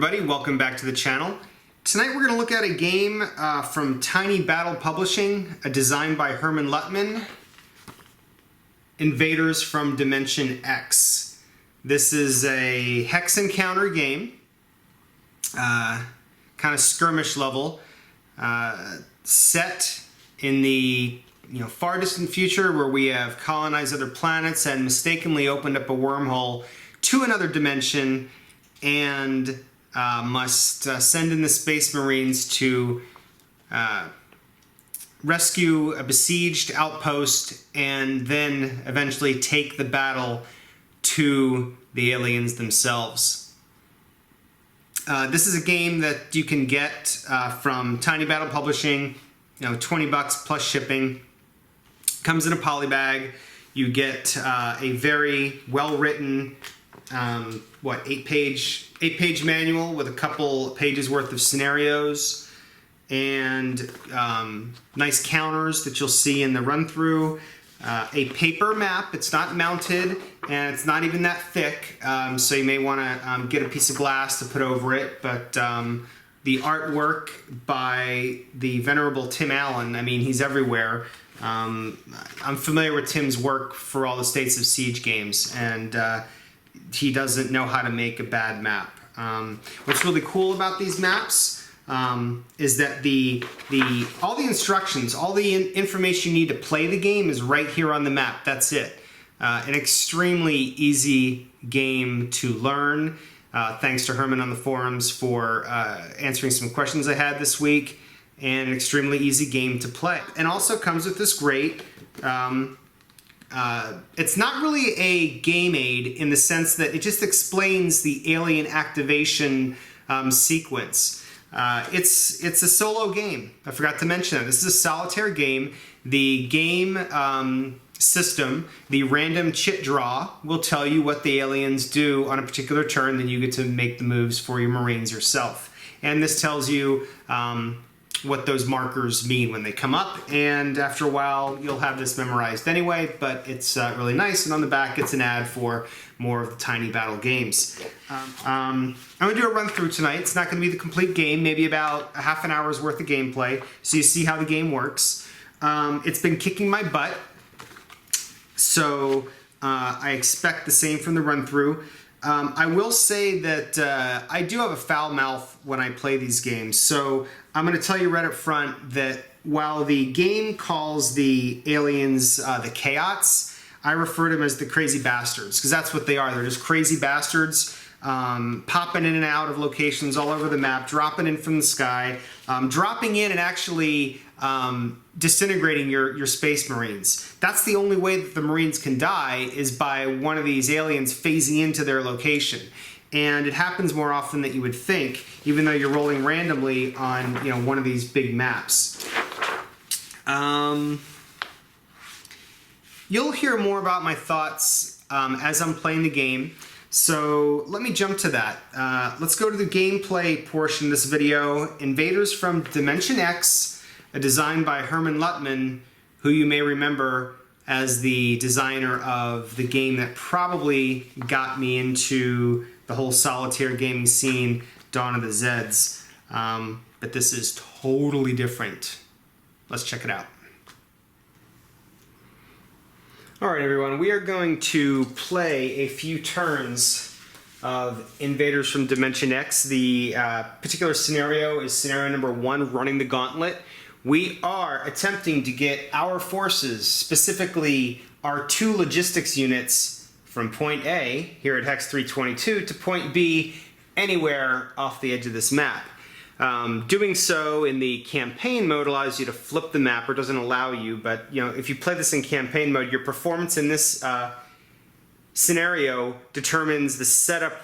everybody, welcome back to the channel. Tonight we're going to look at a game from Tiny Battle Publishing, designed by Hermann Luttmann, Invaders from Dimension X. This is a hex-and-counter game, kind of skirmish level, set in the far distant future where we have colonized other planets and mistakenly opened up a wormhole to another dimension and must send in the Space Marines to rescue a besieged outpost and then eventually take the battle to the aliens themselves. This is a game that you can get from Tiny Battle Publishing, $20 plus shipping. Comes in a poly bag. You get a very well-written, eight-page manual with a couple pages worth of scenarios and nice counters that you'll see in the run-through. A paper map. It's not mounted and it's not even that thick, so you may want to get a piece of glass to put over it, but the artwork by the venerable Tim Allen, I mean, he's everywhere. I'm familiar with Tim's work for all the States of Siege games, and he doesn't know how to make a bad map. What's really cool about these maps is that all the instructions, all the information you need to play the game is right here on the map. That's it. An extremely easy game to learn. Thanks to Herman on the forums for answering some questions I had this week. And an extremely easy game to play. And also comes with this great, it's not really a game aid in the sense that it just explains the alien activation sequence. It's a solo game. I forgot to mention that. This is a solitaire game. The game system, the random chit draw, will tell you what the aliens do on a particular turn, then you get to make the moves for your Marines yourself. And this tells you what those markers mean when they come up, and after a while you'll have this memorized anyway, but it's really nice. And on the back it's an ad for more of the Tiny Battle games. I'm going to do a run through tonight. It's not going to be the complete game, maybe about a half an hour's worth of gameplay, so you see how the game works. It's been kicking my butt, so I expect the same from the run through. I will say that I do have a foul mouth when I play these games, so I'm going to tell you right up front that while the game calls the aliens the chaots, I refer to them as the crazy bastards, because that's what they are. They're just crazy bastards popping in and out of locations all over the map, dropping in from the sky, dropping in and actually disintegrating your Space Marines. That's the only way that the Marines can die, is by one of these aliens phasing into their location. And it happens more often than you would think, even though you're rolling randomly on one of these big maps. You'll hear more about my thoughts as I'm playing the game. So let me jump to that. Let's go to the gameplay portion of this video. Invaders from Dimension X, designed by Hermann Luttmann, who you may remember as the designer of the game that probably got me into the whole solitaire gaming scene, Dawn of the Zeds. But this is totally different. Let's check it out. Alright everyone, we are going to play a few turns of Invaders from Dimension X. The particular scenario is scenario number 1, running the gauntlet. We are attempting to get our forces, specifically our 2 logistics units, from point A, here at Hex 322, to point B, anywhere off the edge of this map. Doing so in the campaign mode allows you to flip the map, or doesn't allow you, but if you play this in campaign mode, your performance in this scenario determines the setup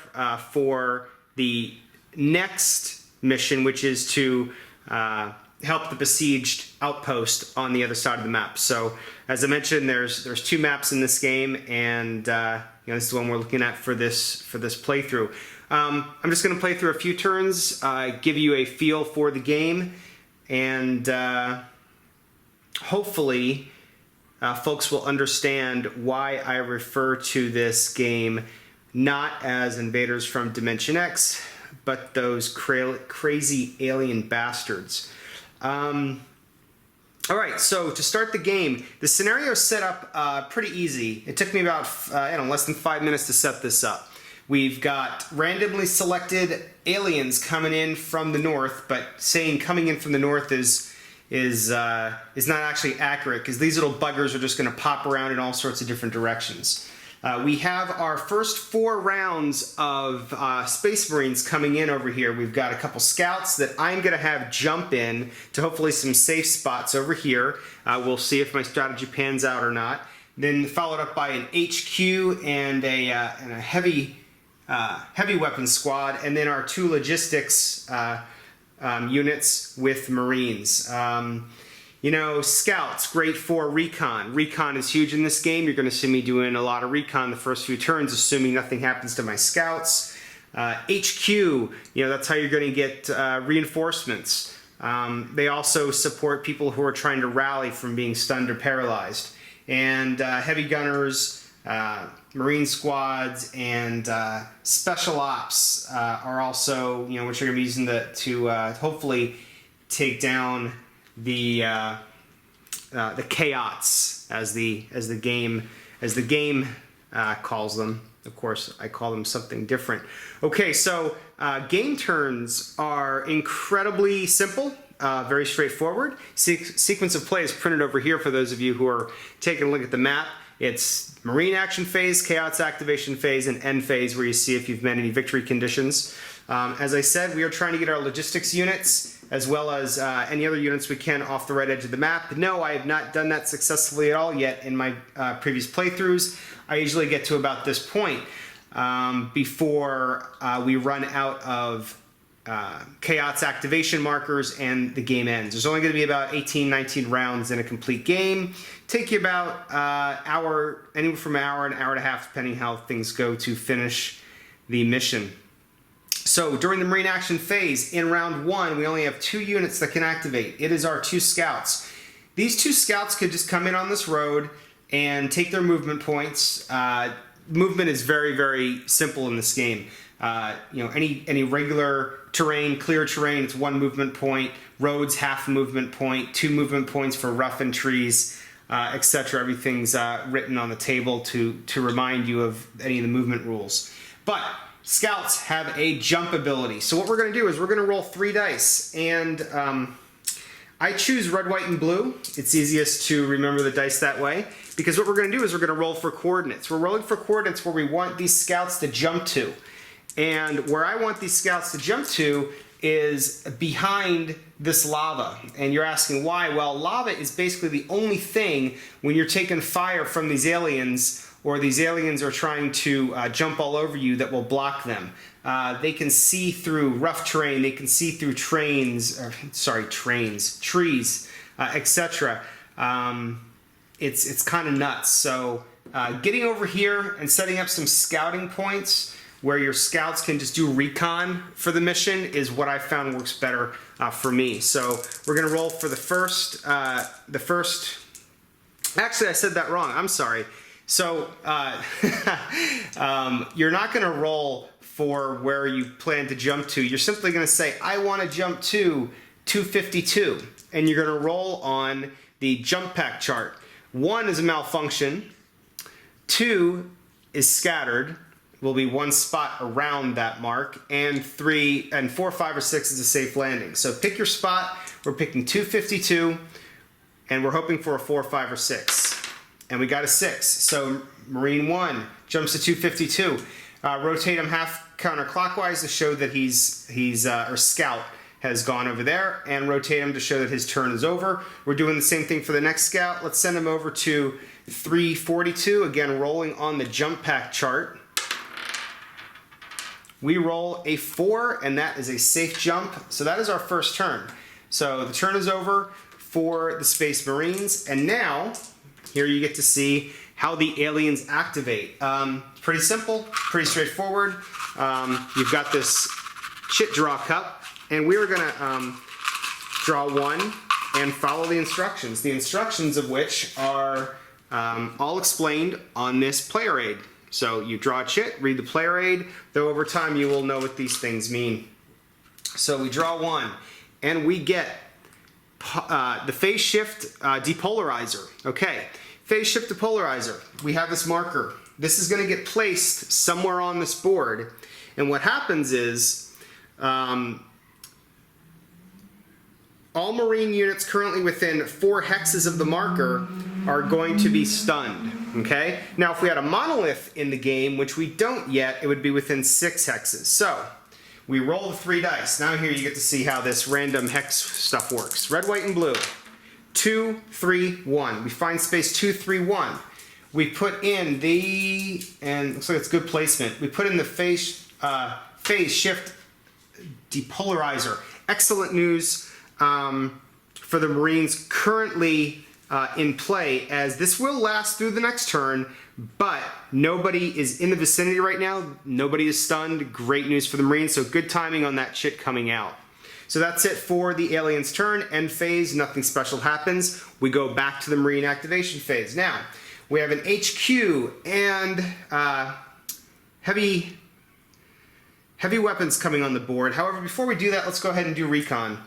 for the next mission, which is to help the besieged outpost on the other side of the map. So, as I mentioned, there's 2 maps in this game, and this is the one we're looking at for this playthrough. I'm just going to play through a few turns, give you a feel for the game, and hopefully folks will understand why I refer to this game not as Invaders from Dimension X, but those crazy alien bastards. All right, so to start the game, the scenario is set up pretty easy. It took me about less than 5 minutes to set this up. We've got randomly selected aliens coming in from the north, but saying coming in from the north is not actually accurate, because these little buggers are just going to pop around in all sorts of different directions. We have our first 4 rounds of Space Marines coming in over here. We've got a couple scouts that I'm going to have jump in to hopefully some safe spots over here. We'll see if my strategy pans out or not. Then followed up by an HQ and a heavy weapons squad, and then our 2 logistics units with Marines. You know, scouts, great for recon. Recon is huge in this game. You're going to see me doing a lot of recon the first few turns, assuming nothing happens to my scouts. HQ, you know, that's how you're going to get reinforcements. They also support people who are trying to rally from being stunned or paralyzed. And heavy gunners, Marine squads, and special ops are also, you know, which are going to be using to hopefully take down the chaots, as the game calls them. Of course, I call them something different. Okay, so game turns are incredibly simple, very straightforward. Sequence of play is printed over here for those of you who are taking a look at the map. It's Marine action phase, chaos activation phase, and end phase, where you see if you've met any victory conditions. As I said, we are trying to get our logistics units as well as any other units we can off the right edge of the map. No, I have not done that successfully at all yet in my previous playthroughs. I usually get to about this point before we run out of chaos activation markers and the game ends. There's only going to be about 18, 19 rounds in a complete game. Take you about anywhere from an hour and a half, depending how things go, to finish the mission. So during the Marine action phase, in round 1, we only have 2 units that can activate. It is our 2 scouts. These 2 scouts could just come in on this road and take their movement points. Movement is very, very simple in this game. You know, any regular terrain, clear terrain, it's 1 movement point. Roads, half movement point. 2 movement points for rough and trees, etc. Everything's written on the table to remind you of any of the movement rules. But scouts have a jump ability. So what we're going to do is we're going to roll 3 dice, and I choose red, white, and blue. It's easiest to remember the dice that way, because what we're going to do is we're going to roll for coordinates. We're rolling for coordinates where we want these scouts to jump to. And where I want these scouts to jump to is behind this lava. And you're asking why? Well, lava is basically the only thing when you're taking fire from these aliens, or these aliens are trying to jump all over you, that will block them. They can see through rough terrain, they can see through trees, etc. It's kind of nuts. So getting over here and setting up some scouting points where your scouts can just do recon for the mission is what I found works better for me. So we're going to roll for the first. Actually, I said that wrong. I'm sorry. So you're not going to roll for where you plan to jump to. You're simply going to say, I want to jump to 252. And you're going to roll on the jump pack chart. 1 is a malfunction. 2 is scattered. Will be 1 spot around that mark. And 4, 5, or 6 is a safe landing. So pick your spot. We're picking 252. And we're hoping for a 4, 5, or 6. And we got a 6. So Marine 1 jumps to 252. Rotate him half counterclockwise to show that or Scout has gone over there, and rotate him to show that his turn is over. We're doing the same thing for the next Scout. Let's send him over to 342, again rolling on the jump pack chart. We roll a 4, and that is a safe jump. So that is our first turn. So the turn is over for the Space Marines, and now here you get to see how the aliens activate. Pretty simple, pretty straightforward. You've got this chit draw cup, and we're gonna draw 1 and follow the instructions. The instructions of which are all explained on this player aid. So you draw a chit, read the player aid, though over time you will know what these things mean. So we draw one, and we get the phase shift depolarizer. Okay, phase shift depolarizer. We have this marker. This is going to get placed somewhere on this board, and what happens is all Marine units currently within 4 hexes of the marker are going to be stunned. Okay. Now, if we had a monolith in the game, which we don't yet, it would be within 6 hexes. So we roll the 3 dice. Now here you get to see how this random hex stuff works. Red, white, and blue. 2, 3, 1. We find space 2, 3, 1. We put in the, and looks like it's good placement. We put in the phase shift depolarizer. Excellent news for the Marines currently in play, as this will last through the next turn, but nobody is in the vicinity right now. Nobody is stunned. Great news for the Marines, so good timing on that shit coming out. So that's it for the alien's turn. End phase, nothing special happens. We go back to the Marine activation phase. Now, we have an HQ and heavy weapons coming on the board. However, before we do that, let's go ahead and do Recon.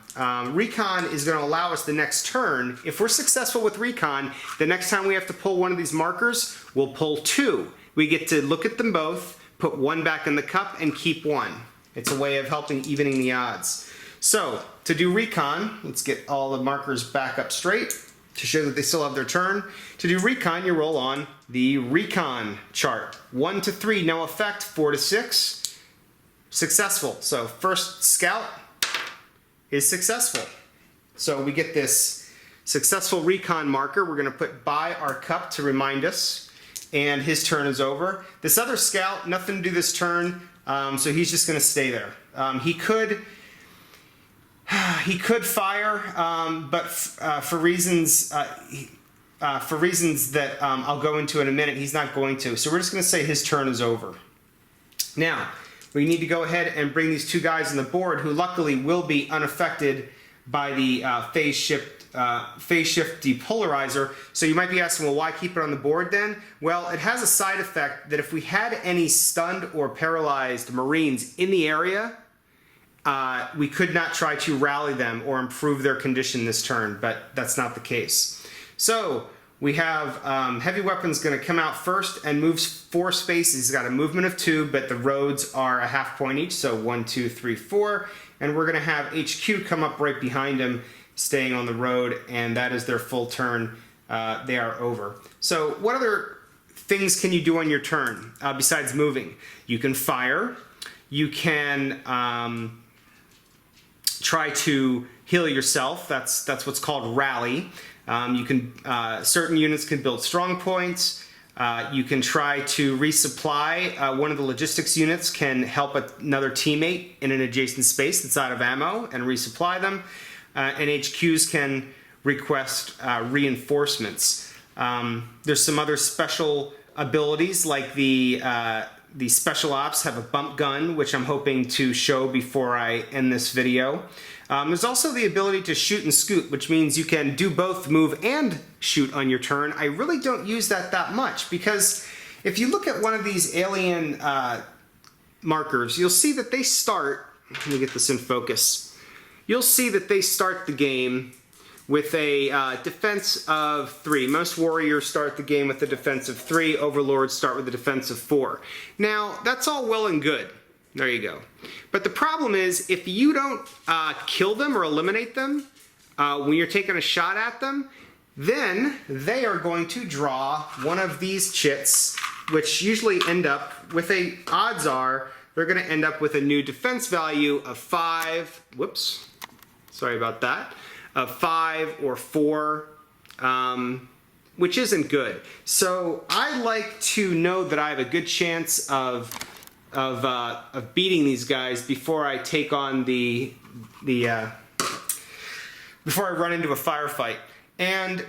Recon is going to allow us the next turn. If we're successful with Recon, the next time we have to pull one of these markers, we'll pull 2. We get to look at them both, put 1 back in the cup, and keep 1. It's a way of helping evening the odds. So, to do Recon, let's get all the markers back up straight to show that they still have their turn. To do Recon, you roll on the Recon chart. 1 to 3, no effect. 4 to 6, successful. So first scout is successful. So we get this successful Recon marker. We're going to put by our cup to remind us, and his turn is over. This other scout, nothing to do this turn, so he's just going to stay there. He could fire, but for reasons that I'll go into in a minute, he's not going to. So we're just going to say his turn is over. Now, we need to go ahead and bring these 2 guys on the board, who luckily will be unaffected by the phase shift depolarizer. So you might be asking, well, why keep it on the board then? Well, it has a side effect that if we had any stunned or paralyzed Marines in the area, we could not try to rally them or improve their condition this turn, but that's not the case. So we have heavy weapons going to come out first and moves 4 spaces. He's got a movement of 2, but the roads are a half point each, so 1, 2, 3, 4. And we're going to have HQ come up right behind him, staying on the road, and that is their full turn. They are over. So what other things can you do on your turn besides moving? You can fire. You can try to heal yourself. That's what's called rally. You can certain units can build strong points. You can try to resupply. One of the logistics units can help another teammate in an adjacent space that's out of ammo and resupply them. And HQs can request reinforcements. There's some other special abilities, like the special ops have a bump gun, which I'm hoping to show before I end this video. There's also the ability to shoot and scoot, which means you can do both move and shoot on your turn. I really don't use that much, because if you look at one of these alien markers, you'll see that they start, let me get this in focus, you'll see that they start the game with a defense of 3. Most warriors start the game with a defense of 3. Overlords start with a defense of 4. Now, that's all well and good. There you go. But the problem is, if you don't kill them or eliminate them when you're taking a shot at them, then they are going to draw one of these chits, which usually end up with odds are they're going to end up with a new defense value of 5. Whoops. Sorry about that. Of 5 or 4, which isn't good. So I like to know that I have a good chance of beating these guys before I take on before I run into a firefight. And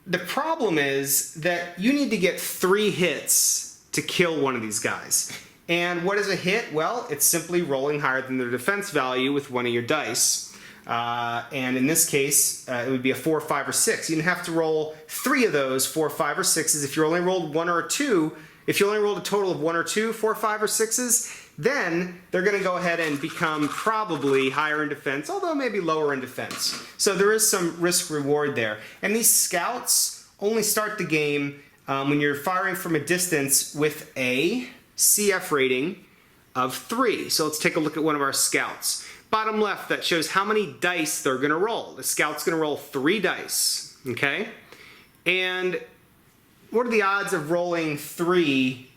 the problem is that you need to get 3 hits to kill one of these guys. And what is a hit? Well, it's simply rolling higher than their defense value with one of your dice. And in this case, it would be a 4, 5, or 6. You'd have to roll 3 of those, 4, 5, or 6s. If you only rolled 1 or 2, if you only rolled a total of 1 or 2, 4, 5, or 6s, then they're going to go ahead and become probably higher in defense, although maybe lower in defense. So there is some risk reward there. And these scouts only start the game when you're firing from a distance with a CF rating of 3. So let's take a look at one of our scouts. Bottom left, that shows how many dice they're going to roll. The scout's going to roll 3 dice, okay? And what are the odds of rolling 3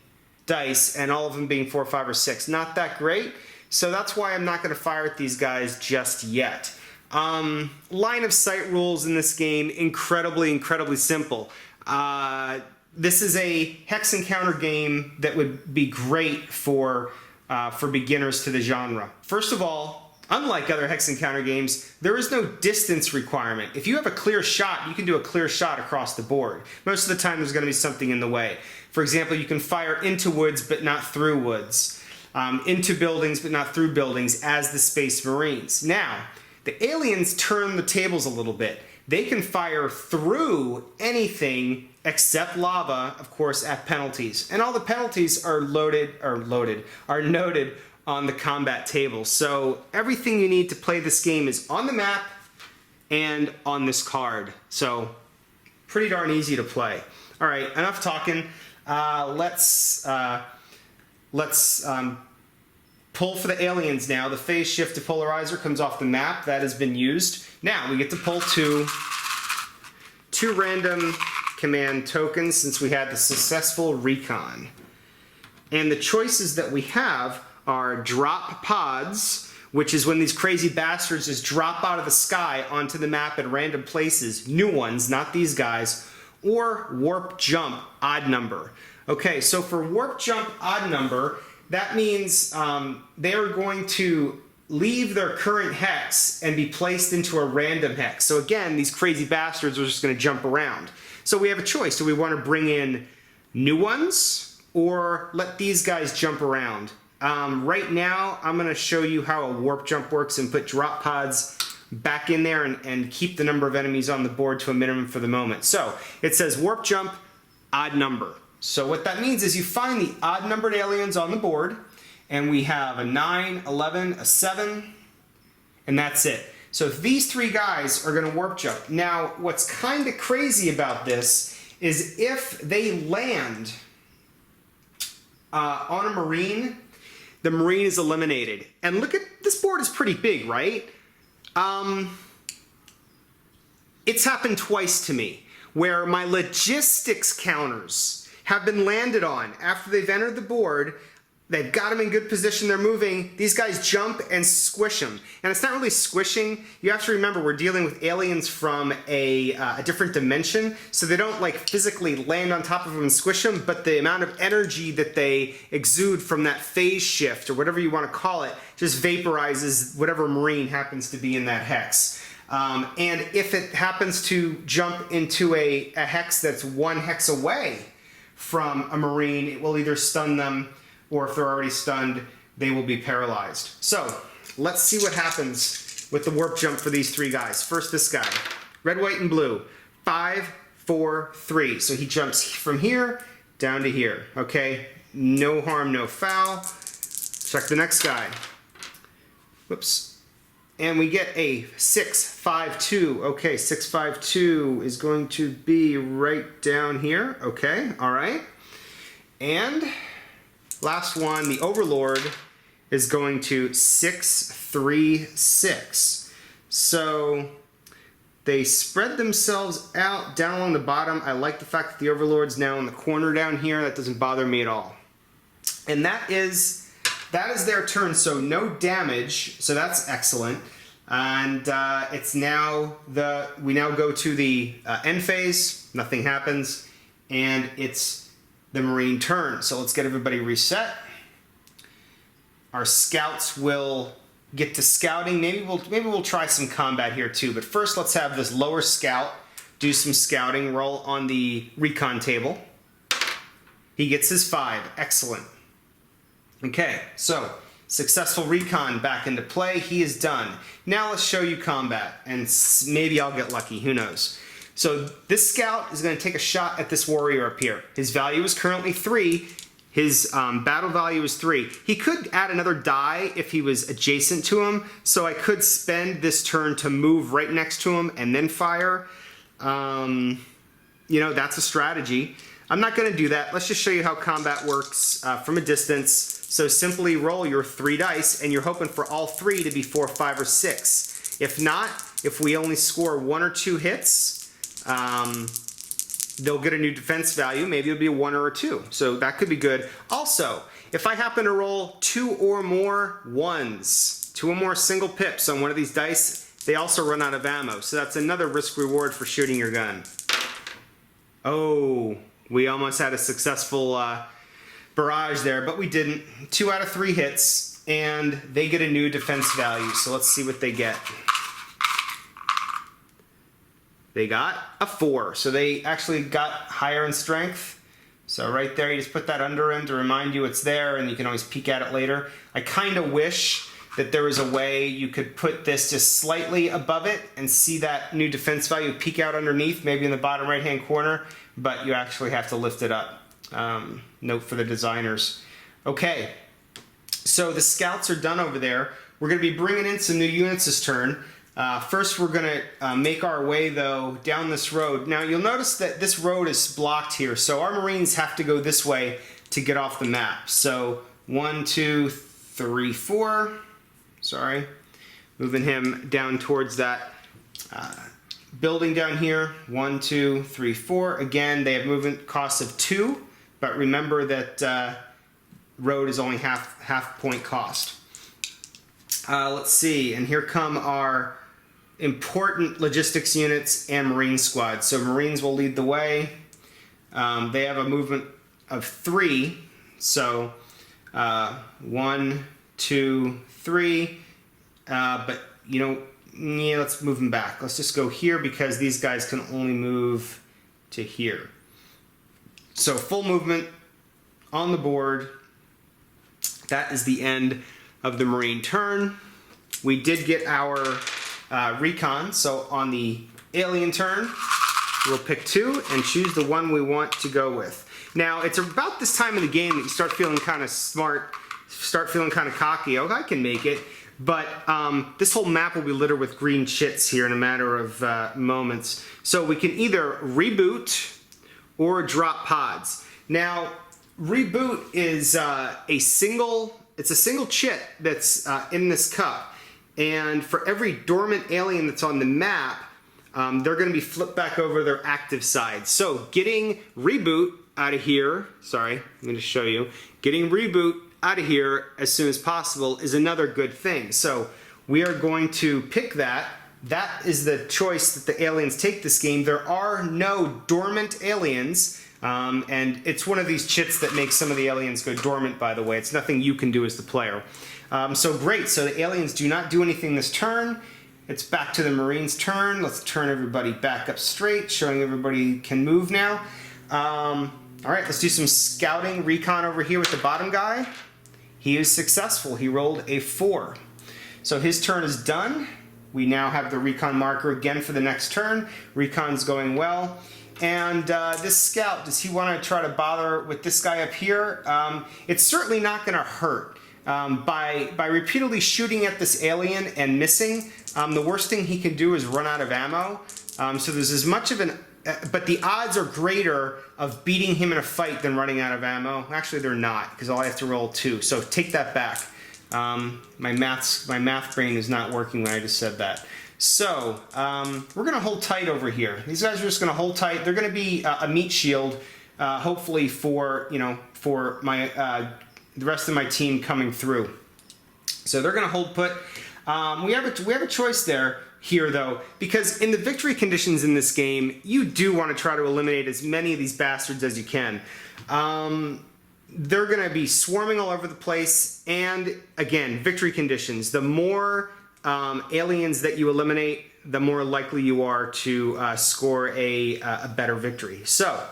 dice and all of them being 4, 5, or 6? Not that great. So that's why I'm not going to fire at these guys just yet. Line of sight rules in this game, incredibly simple. This is a hex-and-counter game that would be great for beginners to the genre. First of all, unlike other hex-and-counter games, there is no distance requirement. If you have a clear shot, you can do a clear shot across the board. Most of the time there's going to be something in the way. For example, you can fire into woods but not through woods, into buildings but not through buildings as the Space Marines. Now, the aliens turn the tables a little bit. They can fire through anything except lava, of course, at penalties. And all the penalties are noted on the combat table. So everything you need to play this game is on the map and on this card. So pretty darn easy to play. All right, enough talking. Let's pull for the aliens now. The phase shift depolarizer comes off the map. That has been used. Now we get to pull two random command tokens since we had the successful recon. And the choices that we have are drop pods, which is when these crazy bastards just drop out of the sky onto the map at random places, new ones, not these guys, or warp jump, odd number. Okay, so for warp jump, odd number, that means they are going to leave their current hex and be placed into a random hex. So again, these crazy bastards are just going to jump around. So we have a choice. Do we want to bring in new ones or let these guys jump around? Right now, I'm going to show you how a warp jump works and put drop pods back in there and keep the number of enemies on the board to a minimum for the moment. So it says warp jump, odd number. So what that means is you find the odd numbered aliens on the board, and we have a 9, 11, a 7, and that's it. So these 3 guys are going to warp jump. Now, what's kind of crazy about this is if they land on a Marine, the Marine is eliminated. And look at, this board is pretty big, right? It's happened twice to me, where my logistics counters have been landed on after they've entered the board. They've got them in good position, they're moving, these guys jump and squish them. And it's not really squishing, you have to remember we're dealing with aliens from a different dimension, so they don't like physically land on top of them and squish them, but the amount of energy that they exude from that phase shift, or whatever you want to call it, just vaporizes whatever Marine happens to be in that hex. And if it happens to jump into a hex that's 1 hex away from a Marine, it will either stun them, or if they're already stunned, they will be paralyzed. So let's see what happens with the warp jump for these 3 guys. First, this guy, red, white, and blue. 5, 4, 3. So he jumps from here down to here. Okay, no harm, no foul. Check the next guy. Whoops. And we get a 6, 5, 2. Okay, 6, 5, 2 is going to be right down here. Okay, all right. And last one, the Overlord, is going to 6, 3, 6. So they spread themselves out down along the bottom. I like the fact that the Overlord's now in the corner down here. That doesn't bother me at all. And that is their turn, so no damage, so that's excellent. And it's now we now go to the end phase, nothing happens, and it's the Marine turn. So let's get everybody reset. Our scouts will get to scouting. Maybe we'll try some combat here too, but first let's have this lower scout do some scouting, roll on the recon table. He gets his 5, excellent. Okay, so successful recon back into play. He is done. Now let's show you combat, and maybe I'll get lucky, who knows. So this scout is going to take a shot at this warrior up here. His value is currently 3. His battle value is 3. He could add another die if he was adjacent to him, so I could spend this turn to move right next to him and then fire. You know, that's a strategy. I'm not going to do that. Let's just show you how combat works from a distance. So simply roll your 3 dice, and you're hoping for all 3 to be 4, 5, or 6. If not, if we only score 1 or 2 hits, they'll get a new defense value. Maybe it'll be a 1 or a 2. So that could be good. Also, if I happen to roll 2 or more 1s, 2 or more single pips on one of these dice, they also run out of ammo. So that's another risk reward for shooting your gun. Oh, we almost had a successful barrage there, but we didn't. 2 out of 3 hits, and they get a new defense value. So let's see what they get. They got a 4, so they actually got higher in strength. So right there, you just put that under him to remind you it's there, and you can always peek at it later. I kind of wish that there was a way you could put this just slightly above it and see that new defense value peek out underneath, maybe in the bottom right-hand corner, but you actually have to lift it up. Note for the designers. Okay, so the scouts are done over there. We're going to be bringing in some new units this turn. First, we're going to make our way, though, down this road. Now, you'll notice that this road is blocked here, so our Marines have to go this way to get off the map. So, 1, 2, 3, 4. Sorry. Moving him down towards that building down here. 1, 2, 3, 4. Again, they have movement costs of 2, but remember that road is only half point cost. Let's see, and here come our important logistics units and Marine squad. So Marines will lead the way. They have a movement of 3. So 1, 2, 3. But you know, yeah, let's move them back. Let's just go here because these guys can only move to here. So full movement on the board. That is the end of the Marine turn. We did get our Recon, so on the alien turn, we'll pick 2 and choose the one we want to go with. Now, it's about this time in the game that you start feeling kind of smart, start feeling kind of cocky. Oh, I can make it. But this whole map will be littered with green chits here in a matter of moments. So we can either reboot or drop pods. Now, reboot is it's a single chit that's in this cup. And for every dormant alien that's on the map, they're going to be flipped back over their active side. So getting reboot out of here, sorry, let me just show you. Getting reboot out of here as soon as possible is another good thing. So we are going to pick that. That is the choice that the aliens take this game. There are no dormant aliens. And it's one of these chits that makes some of the aliens go dormant, by the way. It's nothing you can do as the player. So great, so the aliens do not do anything this turn. It's back to the Marines' turn. Let's turn everybody back up straight, showing everybody can move now. All right, let's do some scouting. Recon over here with the bottom guy. He is successful. He rolled a 4. So his turn is done. We now have the Recon marker again for the next turn. Recon's going well. And this scout, does he want to try to bother with this guy up here? It's certainly not going to hurt. By repeatedly shooting at this alien and missing, the worst thing he can do is run out of ammo. So there's as much of an... but the odds are greater of beating him in a fight than running out of ammo. Actually, they're not, because all I have to roll 2. So take that back. My math brain is not working when I just said that. So, we're going to hold tight over here. These guys are just going to hold tight. They're going to be a meat shield, hopefully for, you know, for my the rest of my team coming through. So they're going to hold put. We have a choice here though, because in the victory conditions in this game, you do want to try to eliminate as many of these bastards as you can. They're going to be swarming all over the place, and again, victory conditions. The more aliens that you eliminate, the more likely you are to score a better victory. So,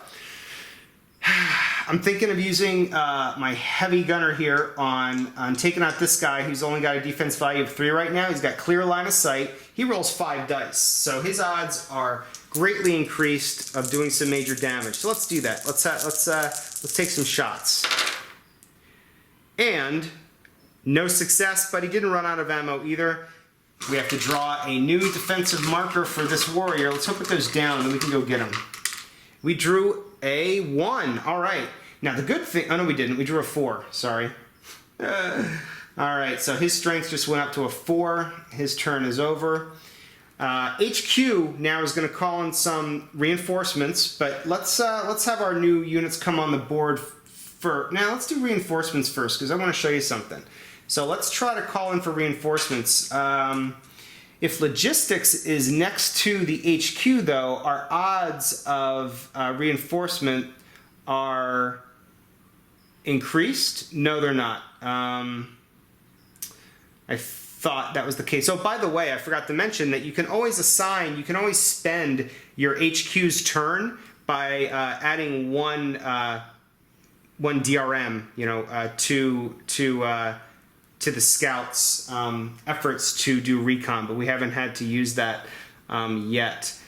I'm thinking of using my heavy gunner here on taking out this guy who's only got a defense value of 3 right now. He's got clear line of sight. He rolls 5 dice, so his odds are greatly increased of doing some major damage. So let's do that. Let's take some shots. And no success, but he didn't run out of ammo either. We have to draw a new defensive marker for this warrior. Let's hope it goes down and we can go get him. We drew a 1. All right. Now the good thing, oh no we didn't. We drew a 4. Sorry. All right, so his strength just went up to a 4. His turn is over. HQ now is going to call in some reinforcements, but let's have our new units come on the board first. Now let's do reinforcements first because I want to show you something. So let's try to call in for reinforcements. If logistics is next to the HQ, though, our odds of reinforcement are increased. No, they're not. I thought that was the case. So, by the way, I forgot to mention that you can always spend your HQ's turn by adding one DRM, to the scouts' efforts to do recon, but we haven't had to use that yet.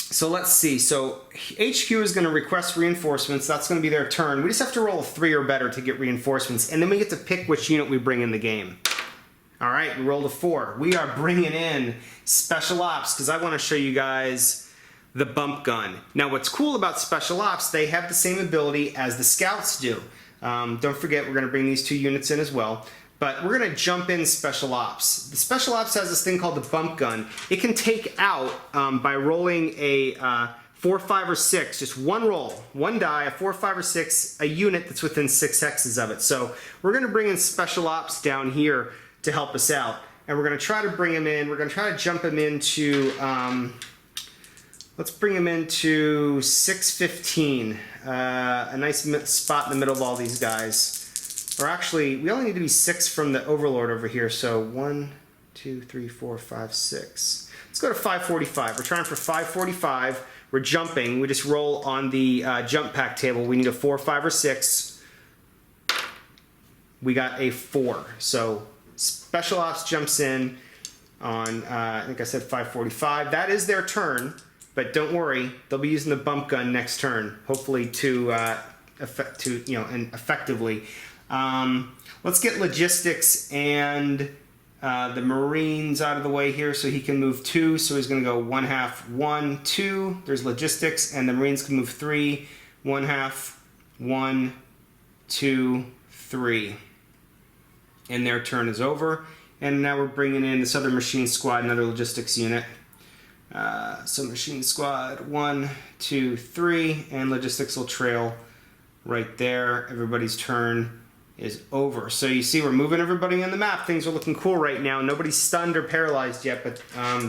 So let's see. So HQ is going to request reinforcements. That's going to be their turn. We just have to roll a 3 or better to get reinforcements, and then we get to pick which unit we bring in the game. All right, we rolled a 4. We are bringing in Special Ops because I want to show you guys the bump gun. Now, what's cool about Special Ops, they have the same ability as the scouts do. Don't forget, we're going to bring these 2 units in as well. But we're going to jump in Special Ops. The Special Ops has this thing called the bump gun. It can take out, by rolling a 4, 5, or 6, just one roll, one die, a 4, 5, or 6, a unit that's within 6 hexes of it. So we're going to bring in Special Ops down here to help us out. And we're going to try to bring him in. We're going to try to jump him into, let's bring him into 615. A nice spot in the middle of all these guys. Or actually, we only need to be 6 from the Overlord over here. So 1, 2, 3, 4, 5, 6. Let's go to 545. We're trying for 545. We're jumping. We just roll on the jump pack table. We need a 4, 5, or 6. We got a 4. So Special Ops jumps in on, I think I said 545. That is their turn. But don't worry, they'll be using the bump gun next turn, hopefully effectively. Let's get logistics and the Marines out of the way here so he can move 2. So he's going to go 1/2, 1, 2. There's logistics, and the Marines can move 3, 1/2, 1, 2, 3. And their turn is over. And now we're bringing in this other machine squad, another logistics unit. So machine squad 1, 2, 3, and logistics will trail right there. Everybody's turn is over. So you see we're moving everybody on the map. Things are looking cool right now. Nobody's stunned or paralyzed yet, but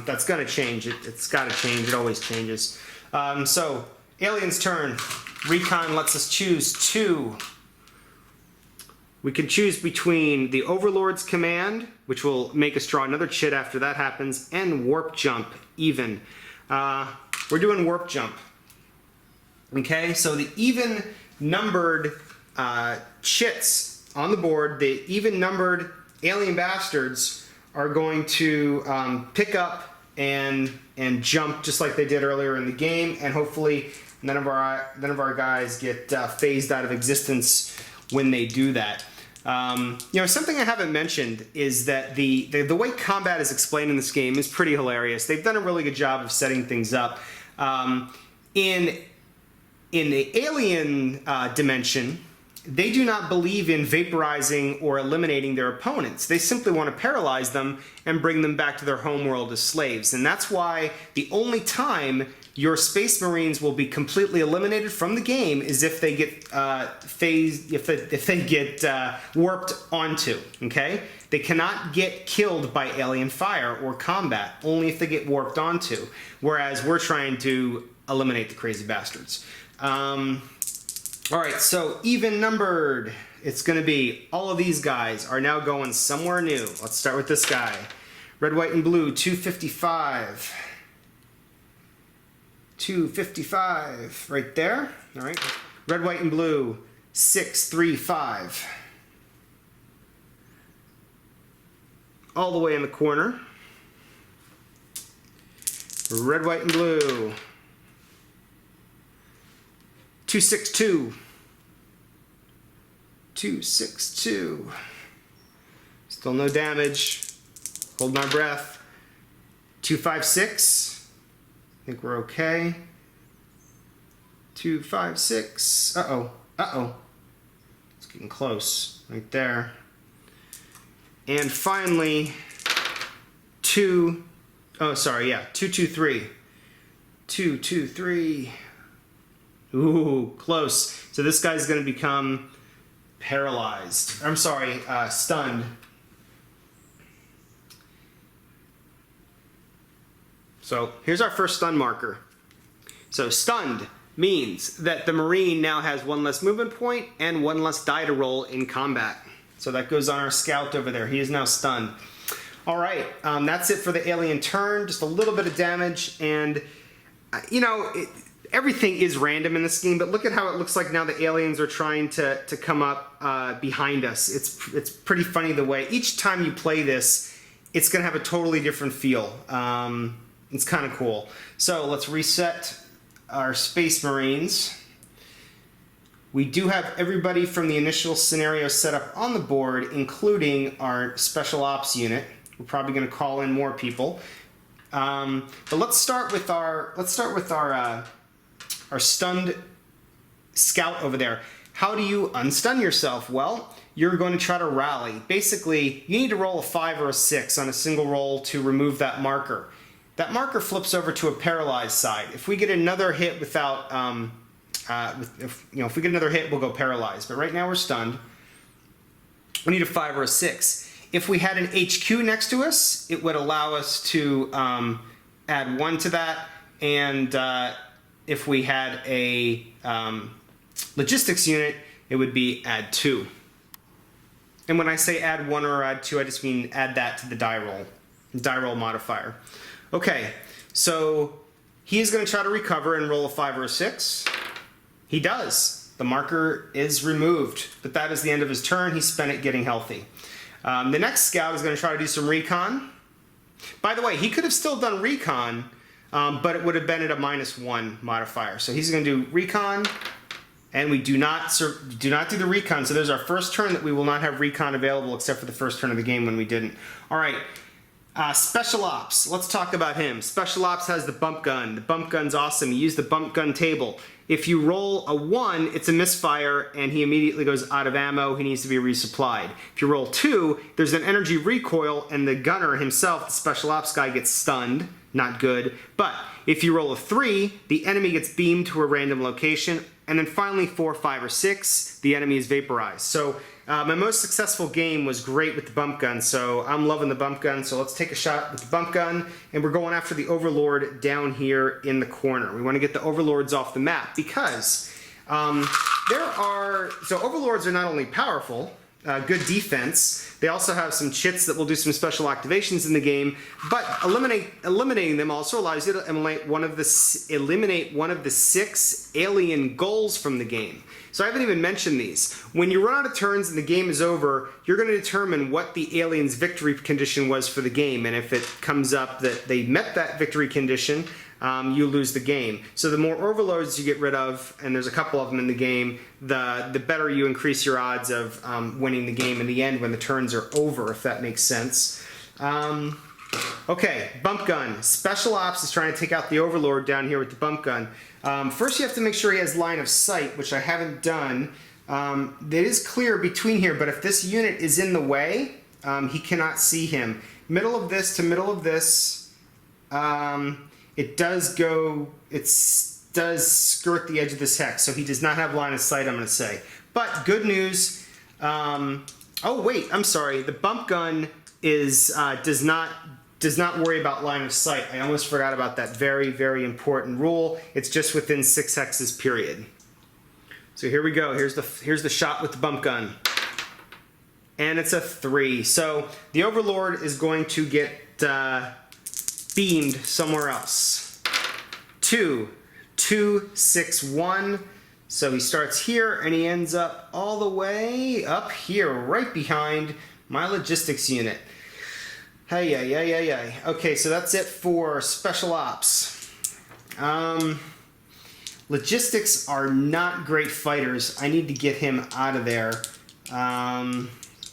that's going to change. It's got to change. It always changes. So Alien's turn. Recon lets us choose 2. We can choose between the Overlord's command, which will make us draw another chit after that happens, and warp jump even. We're doing warp jump. Okay, so the even numbered chits on the board, the even numbered alien bastards are going to pick up and jump just like they did earlier in the game, and hopefully none of our guys get phased out of existence when they do that. Something I haven't mentioned is that the way combat is explained in this game is pretty hilarious. They've done a really good job of setting things up. In the alien dimension, they do not believe in vaporizing or eliminating their opponents. They simply want to paralyze them and bring them back to their homeworld as slaves. And that's why the only time your Space Marines will be completely eliminated from the game is if they get phased, if they get warped onto. Okay, they cannot get killed by alien fire or combat. Only if they get warped onto. Whereas we're trying to eliminate the crazy bastards. All right, so even numbered. It's going to be all of these guys are now going somewhere new. Let's start with this guy. Red, white, and blue, 255. 255 right there. All right. Red, white, and blue, 635. All the way in the corner. Red, white, and blue, 262. 262. Still no damage. Hold my breath. 256. I think we're okay. 256. Uh-oh. Uh-oh. It's getting close. Right there. And finally, 223. 223. Ooh, close. So this guy's going to become paralyzed. I'm sorry, stunned. So here's our first stun marker. So stunned means that the Marine now has one less movement point and one less die to roll in combat. So that goes on our scout over there. He is now stunned. All right, that's it for the alien turn. Just a little bit of damage, and you know, everything is random in this game. But look at how it looks like now the aliens are trying to come up behind us. It's pretty funny the way each time you play this, it's gonna have a totally different feel. It's kind of cool. So let's reset our Space Marines. We do have everybody from the initial scenario set up on the board, including our Special Ops unit. We're probably going to call in more people, but let's start with our stunned scout over there. How do you unstun yourself? Well, you're going to try to rally. Basically, you need to roll a 5 or a 6 on a single roll to remove that marker. That marker flips over to a paralyzed side. If we get another hit without, if we get another hit, we'll go paralyzed. But right now we're stunned. We need a 5 or a 6. If we had an HQ next to us, it would allow us to add 1 to that. And if we had a logistics unit, it would be add 2. And when I say add 1 or add 2, I just mean add that to the die roll modifier. Okay, so he is going to try to recover and roll a 5 or a 6. He does. The marker is removed, but that is the end of his turn. He spent it getting healthy. The next scout is going to try to do some recon. By the way, he could have still done recon, but it would have been at a -1 modifier. So he's going to do recon, and we do not do the recon. So there's our first turn that we will not have recon available except for the first turn of the game when we didn't. All right. Special Ops, let's talk about him. Special Ops has the bump gun. The bump gun's awesome. You use the bump gun table. If you roll a 1, it's a misfire, and he immediately goes out of ammo. He needs to be resupplied. If you roll 2, there's an energy recoil, and the gunner himself, the Special Ops guy, gets stunned. Not good. But if you roll a 3, the enemy gets beamed to a random location. And then finally, 4, 5, or 6, the enemy is vaporized. So my most successful game was great with the bump gun, so I'm loving the bump gun. So let's take a shot with the bump gun, and we're going after the Overlord down here in the corner. We want to get the Overlords off the map because Overlords are not only powerful, good defense, they also have some chits that will do some special activations in the game, but eliminating them also allows you to eliminate one of the 6 alien goals from the game. So I haven't even mentioned these. When you run out of turns and the game is over, you're going to determine what the alien's victory condition was for the game, and if it comes up that they met that victory condition, you lose the game. So the more Overlords you get rid of, and there's a couple of them in the game, the better you increase your odds of winning the game in the end when the turns are over, if that makes sense. Okay, bump gun. Special Ops is trying to take out the Overlord down here with the bump gun. First you have to make sure he has line of sight, which I haven't done. It is clear between here, but if this unit is in the way, he cannot see him. Middle of this to middle of this, it does skirt the edge of this hex, so he does not have line of sight, I'm going to say. But good news, oh wait, I'm sorry, the bump gun is does not worry about line of sight. I almost forgot about that very, very important rule. It's just within 6 hexes, period. So here we go. Here's the shot with the bump gun. And it's a 3. So the Overlord is going to get beamed somewhere else. 2, 2, 6, 1. So he starts here and he ends up all the way up here, right behind my logistics unit. Hey. Okay, so that's it for Special Ops. Logistics are not great fighters. I need to get him out of there. I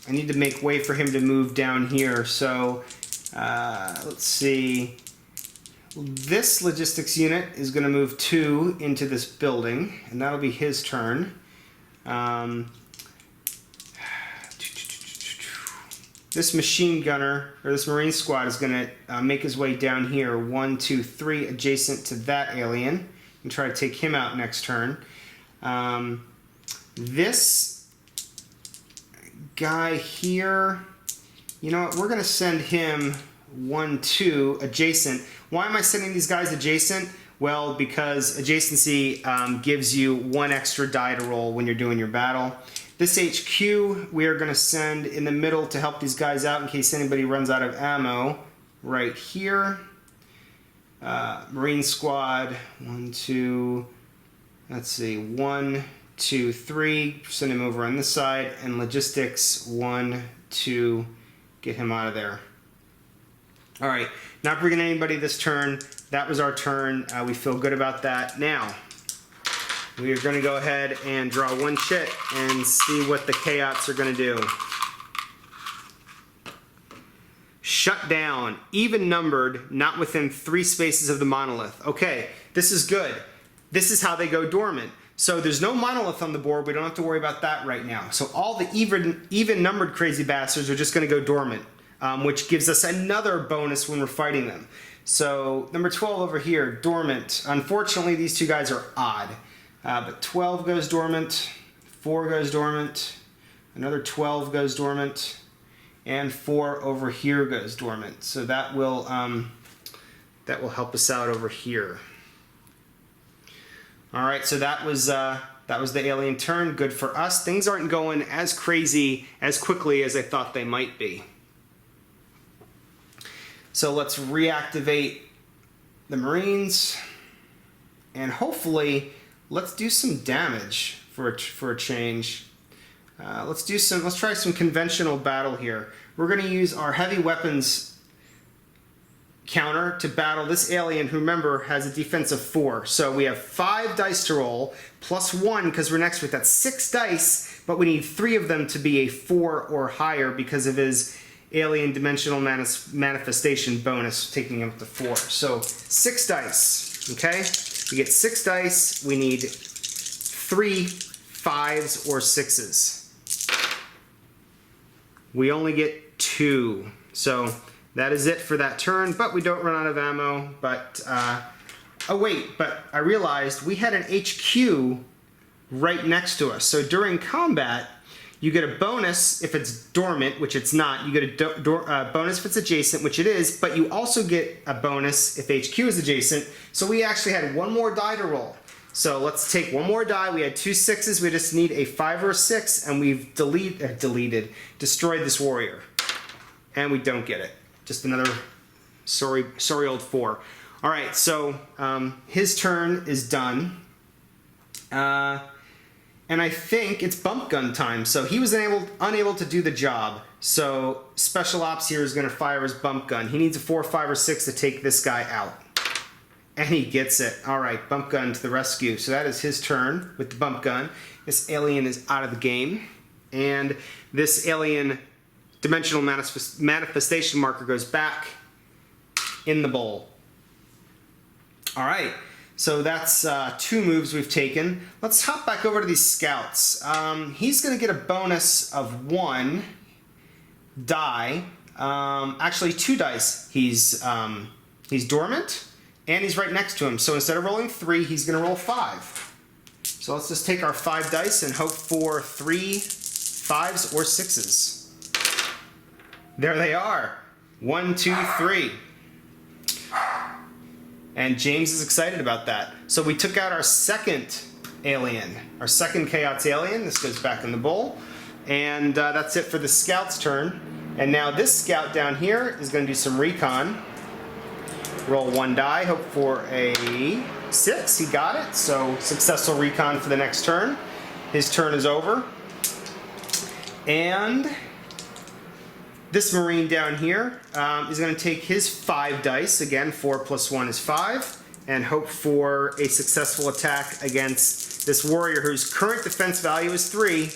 need to make way for him to move down here. So let's see. This logistics unit is going to move 2 into this building, and that'll be his turn. This machine gunner, or this Marine squad, is going to make his way down here, 1, 2, 3, adjacent to that alien, and try to take him out next turn. This guy here, you know what, we're going to send him 1, 2, adjacent. Why am I sending these guys adjacent? Well, because adjacency gives you 1 extra die to roll when you're doing your battle. This HQ we are going to send in the middle to help these guys out in case anybody runs out of ammo. Right here. Marine squad, 1, 2, let's see, 1, 2, 3. Send him over on this side. And logistics, 1, 2, get him out of there. All right, not bringing anybody this turn. That was our turn. We feel good about that. Now, we are going to go ahead and draw 1 chit and see what the chaots are going to do. Shut down, even numbered, not within 3 spaces of the monolith. Okay, this is good. This is how they go dormant. So there's no monolith on the board. We don't have to worry about that right now. So all the even numbered crazy bastards are just going to go dormant, which gives us another bonus when we're fighting them. So number 12 over here, dormant. Unfortunately, these 2 guys are odd. But 12 goes dormant, 4 goes dormant, another 12 goes dormant, and 4 over here goes dormant. So that will help us out over here. All right, so that was the alien turn. Good for us. Things aren't going as crazy as quickly as I thought they might be. So let's reactivate the Marines, and hopefully let's do some damage for a change. Let's try some conventional battle here. We're going to use our heavy weapons counter to battle this alien who, remember, has a defense of 4. So we have 5 dice to roll, plus 1 because we're next week. That's 6 dice, but we need 3 of them to be a 4 or higher because of his alien dimensional manifestation bonus, taking him up to 4. So 6 dice, okay? We get 6 dice. We need 3 5s or 6s. We only get 2. So that is it for that turn, but we don't run out of ammo. But, oh wait, but I realized we had an HQ right next to us. So during combat, you get a bonus if it's dormant, which it's not. You get a bonus if it's adjacent, which it is, but you also get a bonus if HQ is adjacent. So we actually had 1 more die to roll. So let's take 1 more die. We had 2 6s. We just need a 5 or a 6, and we've destroyed this warrior. And we don't get it. Just another sorry old 4. All right, so his turn is done. And I think it's bump gun time. So he was unable to do the job. So Special Ops here is going to fire his bump gun. He needs a 4, 5, or 6 to take this guy out. And he gets it. All right, bump gun to the rescue. So that is his turn with the bump gun. This alien is out of the game. And this alien dimensional manifestation marker goes back in the bowl. All right. So that's 2 moves we've taken. Let's hop back over to these scouts. He's going to get a bonus of 1 die. Actually, 2 dice. He's dormant, and he's right next to him. So instead of rolling 3, he's going to roll 5. So let's just take our 5 dice and hope for 3 5s or 6s. There they are. 1, 2, 3. And James is excited about that. So we took out our second alien, our second Chaos alien. This goes back in the bowl. And that's it for the scout's turn. And now this scout down here is going to do some recon. Roll 1 die, hope for a 6. He got it. So successful recon for the next turn. His turn is over. And this Marine down here is going to take his 5 dice, again 4 plus 1 is 5, and hope for a successful attack against this warrior whose current defense value is 3.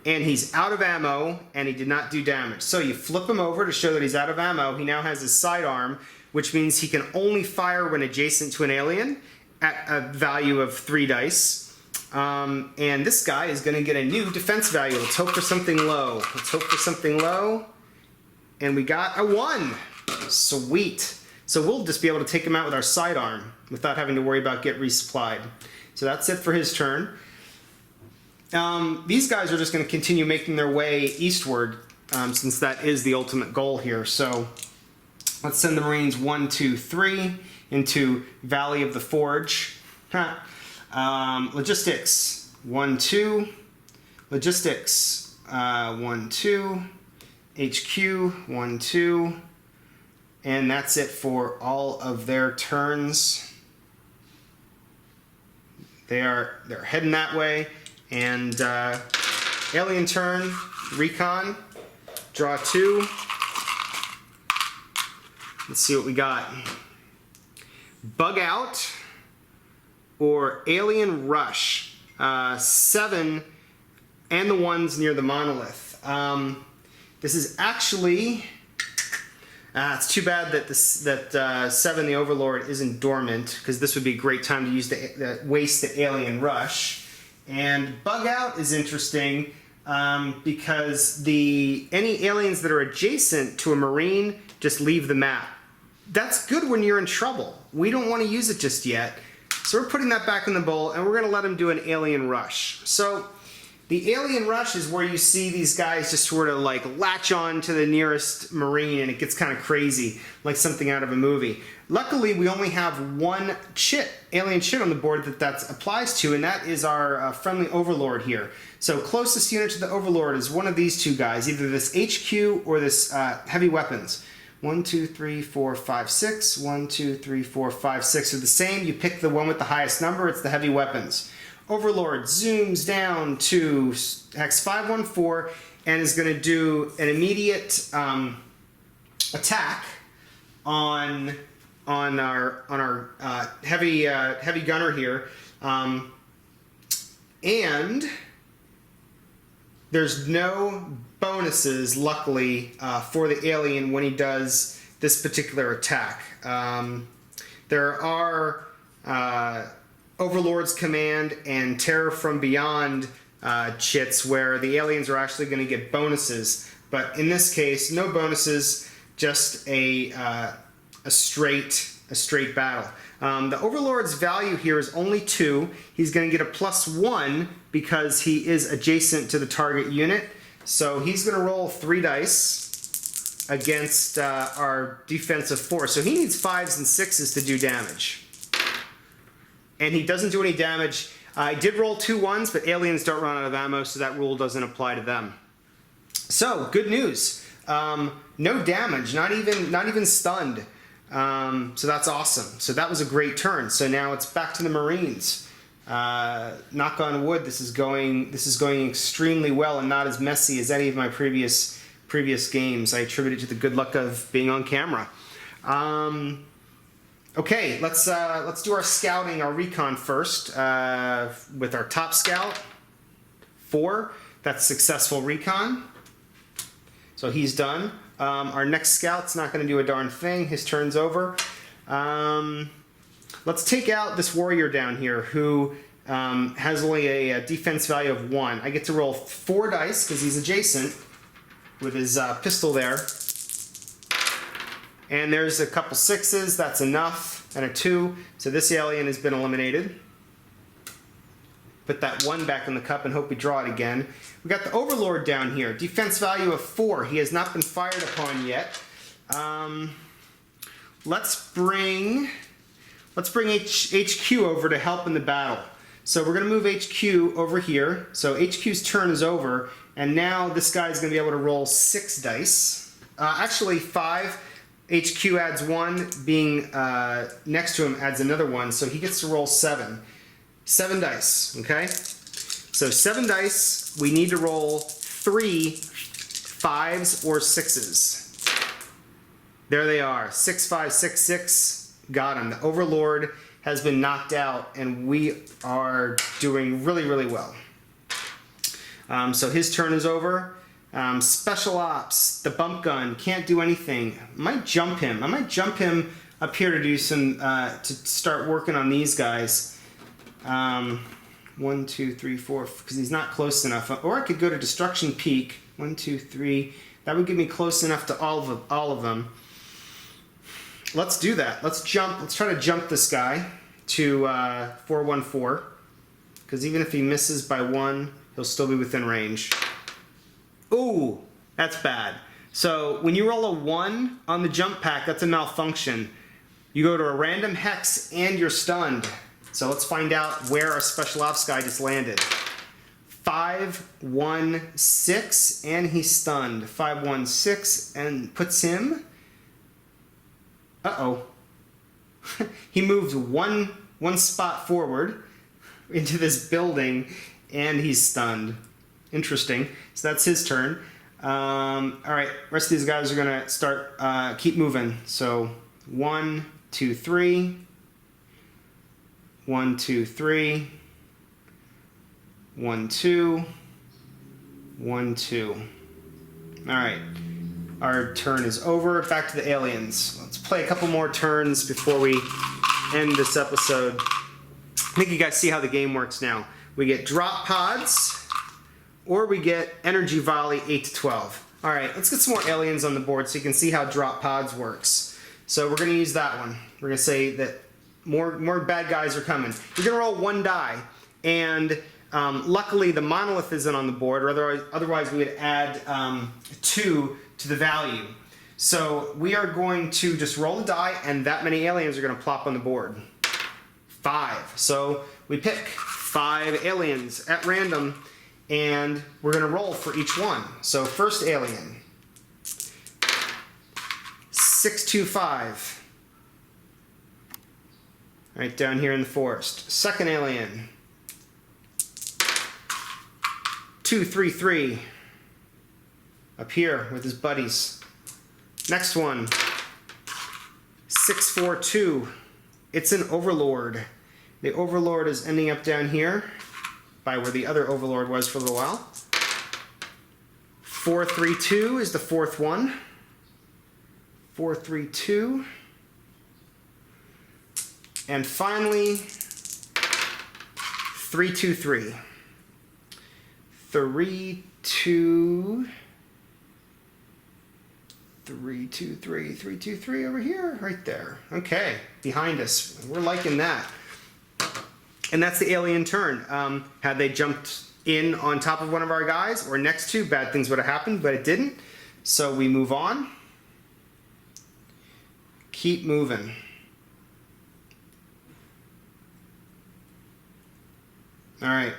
and he's out of ammo, and he did not do damage. So you flip him over to show that he's out of ammo. He now has his sidearm, which means he can only fire when adjacent to an alien at a value of 3 dice. And this guy is going to get a new defense value. Let's hope for something low. Let's hope for something low. And we got a 1. Sweet. So we'll just be able to take him out with our sidearm without having to worry about get resupplied. So that's it for his turn. These guys are just going to continue making their way eastward, since that is the ultimate goal here. So let's send the Marines 1, 2, 3 into Valley of the Forge. Logistics 1, 2. Logistics 1, 2. HQ 1, 2. And that's it for all of their turns. They're heading that way. And alien turn, Recon, draw 2. Let's see what we got. Bug out or alien rush. 7 and the ones near the monolith. This is actually, it's too bad that 7, the Overlord, isn't dormant, because this would be a great time to use waste the alien rush. And bug out is interesting because any aliens that are adjacent to a Marine just leave the map. That's good when you're in trouble. We don't want to use it just yet. So we're putting that back in the bowl, and we're going to let them do an alien rush. So the alien rush is where you see these guys just sort of like latch on to the nearest Marine, and it gets kind of crazy, like something out of a movie. Luckily, we only have one alien chit on the board that applies to, and that is our friendly Overlord here. So closest unit to the Overlord is one of these two guys, either this HQ or this heavy weapons. 1, 2, 3, 4, 5, 6. 1, 2, 3, 4, 5, 6 are the same. You pick the one with the highest number. It's the heavy weapons. Overlord zooms down to hex 514 and is going to do an immediate attack on our heavy gunner here, and there's no bonuses, luckily, for the alien when he does this particular attack. There are Overlord's Command and Terror from Beyond chits where the aliens are actually going to get bonuses, but in this case, no bonuses, just a straight battle. The Overlord's value here is only 2. He's going to get a +1 because he is adjacent to the target unit. So he's going to roll 3 dice against our defensive 4. So he needs 5s and 6s to do damage. And he doesn't do any damage. I did roll 2 1s, but aliens don't run out of ammo, so that rule doesn't apply to them. So good news. No damage, not even stunned. So that's awesome. So that was a great turn. So now it's back to the Marines. Knock on wood, this is going extremely well and not as messy as any of my previous games. I attribute it to the good luck of being on camera. Okay, let's do our scouting, our recon first, with our top scout 4. That's successful recon. So he's done. Our next scout's not going to do a darn thing. His turn's over. Let's take out this warrior down here who has only a defense value of 1. I get to roll 4 dice because he's adjacent with his pistol there. And there's a couple 6s. That's enough. And a 2. So this alien has been eliminated. Put that 1 back in the cup and hope we draw it again. We got the Overlord down here. Defense value of 4. He has not been fired upon yet. Let's bring HQ over to help in the battle. So we're going to move HQ over here. So HQ's turn is over, and now this guy's going to be able to roll 6 dice. Actually 5. HQ adds 1. Being next to him adds another 1, so he gets to roll 7. 7 dice, okay? So 7 dice, we need to roll 3 5s or 6s. There they are, 6, 5, 6, 6, got him. The Overlord has been knocked out, and we are doing really, really well. So his turn is over. Special ops, the bump gun, can't do anything. Might jump him. I might jump him up here to do some, to start working on these guys. 1, 2, 3, 4, because he's not close enough. Or I could go to destruction peak. 1, 2, 3. That would get me close enough to all of them. Let's do that. Let's jump. Let's try to jump this guy to 414. Because even if he misses by 1, he'll still be within range. Ooh, that's bad. So when you roll a 1 on the jump pack, that's a malfunction. You go to a random hex and you're stunned. So let's find out where our special ops guy just landed. 5, 1, 6, and he's stunned. 5, 1, 6, and puts him. Uh-oh. He moved one spot forward into this building, and he's stunned. Interesting. So that's his turn. All right, rest of these guys are gonna start keep moving. So 1, 2, 3. 1, 2, 3. 1, 2. 1, 2. All right, our turn is over. Back to the aliens. Let's play a couple more turns before we end this episode. I think you guys see how the game works now. We get drop pods, or we get energy volley 8 to 12. All right, let's get some more aliens on the board so you can see how drop pods works. So we're gonna use that one. We're gonna say that more bad guys are coming. You're gonna roll 1 die, and luckily the monolith isn't on the board, or otherwise we would add 2 to the value. So we are going to just roll a die, and that many aliens are gonna plop on the board. 5. So we pick 5 aliens at random, and we're going to roll for each one. So first alien, 625, right down here in the forest. Second alien, 233, up here with his buddies. Next one, 642. It's an overlord. The overlord is ending up down here by where the other overlord was for a little while. 432 is the fourth one. 432. And finally, 323. 323 over here, right there. Okay, behind us. We're liking that. And that's the alien turn. Had they jumped in on top of one of our guys or next to, bad things would have happened, but it didn't. So we move on. Keep moving. All right.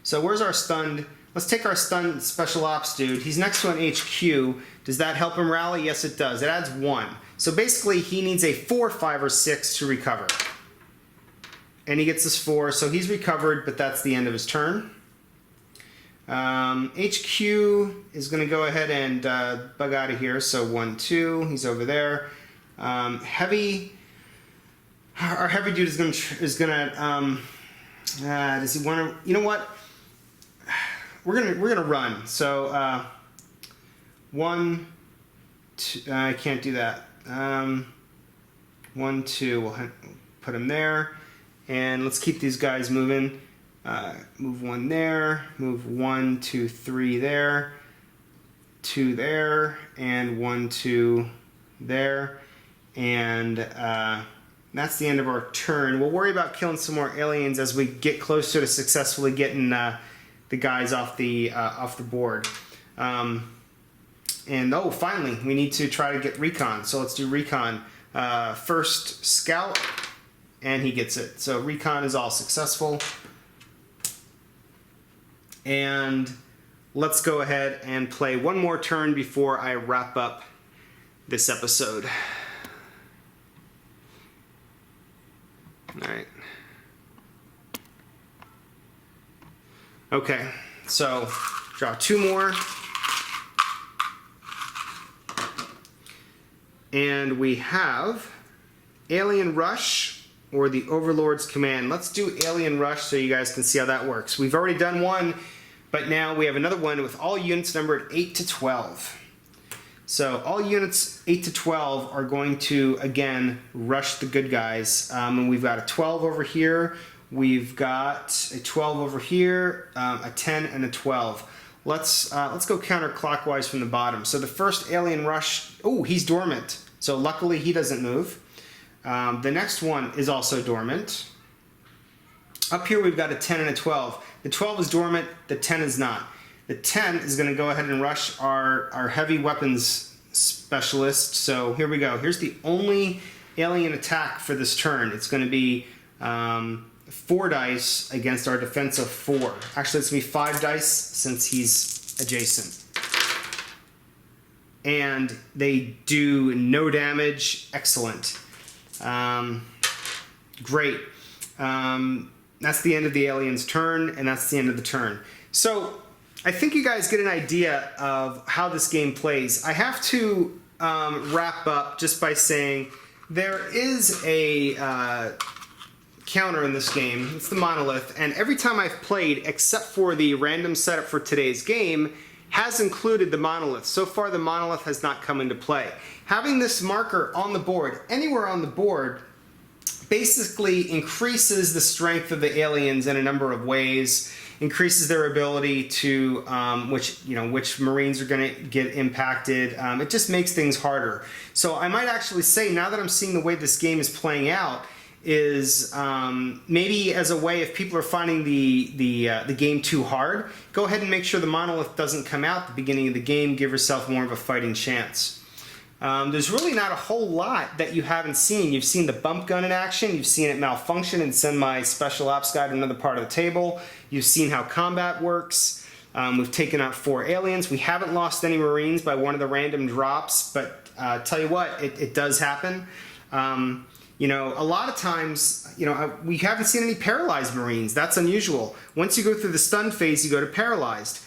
So where's our stunned? Let's take our stunned special ops dude. He's next to an HQ. Does that help him rally? Yes, it does. It adds 1. So basically, he needs a 4, 5, or 6 to recover. And he gets his 4, so he's recovered, but that's the end of his turn. HQ is going to go ahead and bug out of here. So 1, 2, he's over there. Heavy, our heavy dude is going to does he want to? You know what? We're gonna run. So 1, 2. I can't do that. 1, 2. We'll put him there. And let's keep these guys moving. Move 1 there. Move 1, 2, 3 there. 2 there. And 1, 2 there. And that's the end of our turn. We'll worry about killing some more aliens as we get closer to successfully getting the guys off the board. And oh, finally, we need to try to get Recon. So let's do Recon. First scout. And he gets it. So Recon is all successful. And let's go ahead and play one more turn before I wrap up this episode. All right. Okay, so draw 2 more. And we have Alien Rush or the Overlord's Command. Let's do Alien Rush so you guys can see how that works. We've already done one but now we have another one with all units numbered 8 to 12. So all units 8 to 12 are going to, again, rush the good guys. And we've got a 12 over here. We've got a 12 over here, a 10, and a 12. Let's go counterclockwise from the bottom. So the first alien rush, oh, he's dormant. So luckily he doesn't move. The next one is also dormant. Up here we've got a 10 and a 12. The 12 is dormant, the 10 is not. The 10 is going to go ahead and rush our heavy weapons specialist. So here we go. Here's the only alien attack for this turn. It's going to be 4 dice against our defense of 4. Actually, it's going to be 5 dice since he's adjacent. And they do no damage. Excellent. Great. That's the end of the alien's turn, and that's the end of the turn. So I think you guys get an idea of how this game plays. I have to wrap up just by saying there is a counter in this game. It's the monolith, and every time I've played, except for the random setup for today's game, has included the monolith. So far, the monolith has not come into play. Having this marker on the board, anywhere on the board, basically increases the strength of the aliens in a number of ways, increases their ability to, which Marines are going to get impacted. It just makes things harder. So I might actually say, now that I'm seeing the way this game is playing out, is maybe as a way, if people are finding the game too hard, go ahead and make sure the monolith doesn't come out at the beginning of the game. Give yourself more of a fighting chance. There's really not a whole lot that you haven't seen. You've seen the bump gun in action. You've seen it malfunction and send my special ops guy to another part of the table. You've seen how combat works. We've taken out 4 aliens. We haven't lost any Marines by one of the random drops, but tell you what, it does happen. A lot of times, we haven't seen any paralyzed Marines. That's unusual. Once you go through the stun phase, you go to paralyzed.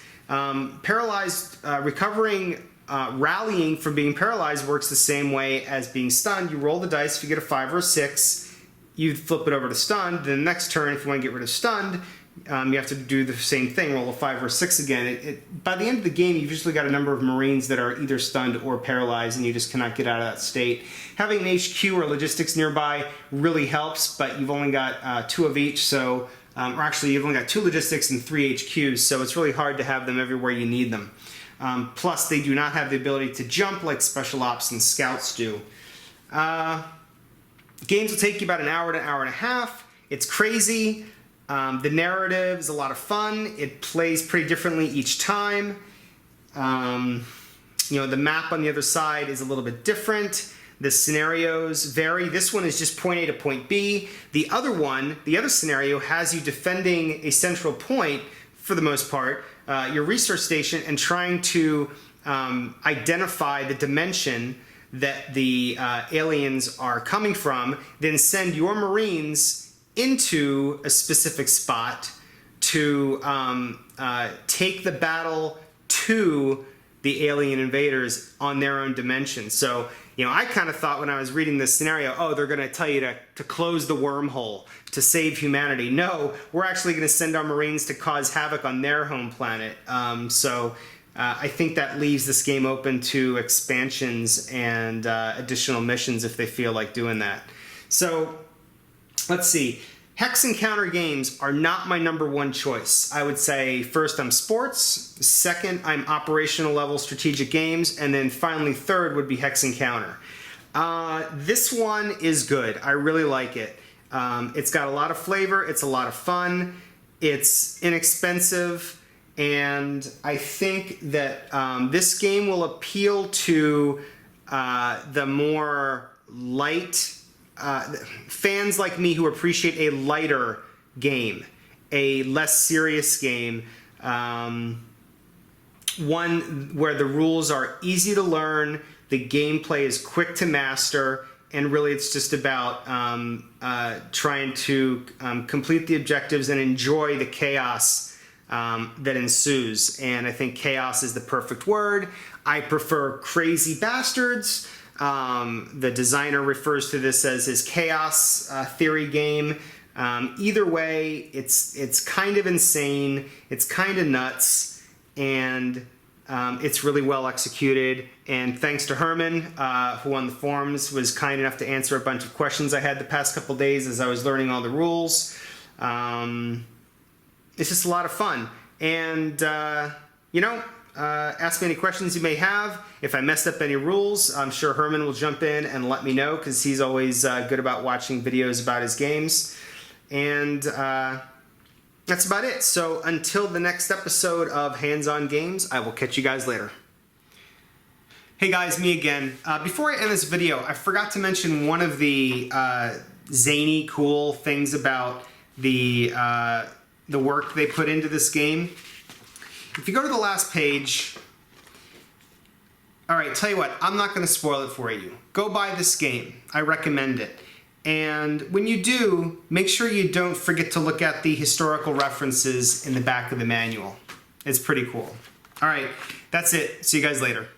Rallying from being paralyzed works the same way as being stunned. You roll the dice. If you get a 5 or a 6, you flip it over to stunned. Then the next turn, if you want to get rid of stunned, you have to do the same thing, roll a 5 or 6 again. By the end of the game, you've usually got a number of Marines that are either stunned or paralyzed, and you just cannot get out of that state. Having an HQ or logistics nearby really helps, but you've only got 2 of each, so or actually you've only got 2 logistics and 3 HQs, so it's really hard to have them everywhere you need them. Plus, they do not have the ability to jump like special ops and scouts do. Games will take you about an hour to an hour and a half. It's crazy. The narrative is a lot of fun. It plays pretty differently each time. The map on the other side is a little bit different. The scenarios vary. This one is just point A to point B. The other scenario has you defending a central point for the most part, your research station, and trying to identify the dimension that the aliens are coming from, then send your Marines into a specific spot to take the battle to the alien invaders on their own dimension. So, I kind of thought when I was reading this scenario, oh, they're going to tell you to close the wormhole, to save humanity. No, we're actually going to send our Marines to cause havoc on their home planet. I think that leaves this game open to expansions and additional missions if they feel like doing that. So, let's see. Hex-and-counter games are not my #1 choice. I would say first I'm sports, second I'm operational level strategic games, and then finally third would be hex-and-counter. This one is good. I really like it. It's got a lot of flavor. It's a lot of fun. It's inexpensive. And I think that this game will appeal to the more light fans like me who appreciate a lighter game, a less serious game, one where the rules are easy to learn, the gameplay is quick to master, and really it's just about trying to complete the objectives and enjoy the chaos that ensues. And I think chaos is the perfect word. I prefer crazy bastards. The designer refers to this as his chaos theory game. Either way, it's kind of insane, it's kind of nuts, and it's really well executed. And thanks to Herman, who on the forums was kind enough to answer a bunch of questions I had the past couple days as I was learning all the rules. It's just a lot of fun. And, ask me any questions you may have. If I messed up any rules, I'm sure Herman will jump in and let me know, because he's always good about watching videos about his games. And that's about it. So until the next episode of Hands On Games, I will catch you guys later. Hey guys, me again. Before I end this video, I forgot to mention one of the zany, cool things about the work they put into this game. If you go to the last page, all right, tell you what, I'm not going to spoil it for you. Go buy this game. I recommend it. And when you do, make sure you don't forget to look at the historical references in the back of the manual. It's pretty cool. All right, that's it. See you guys later.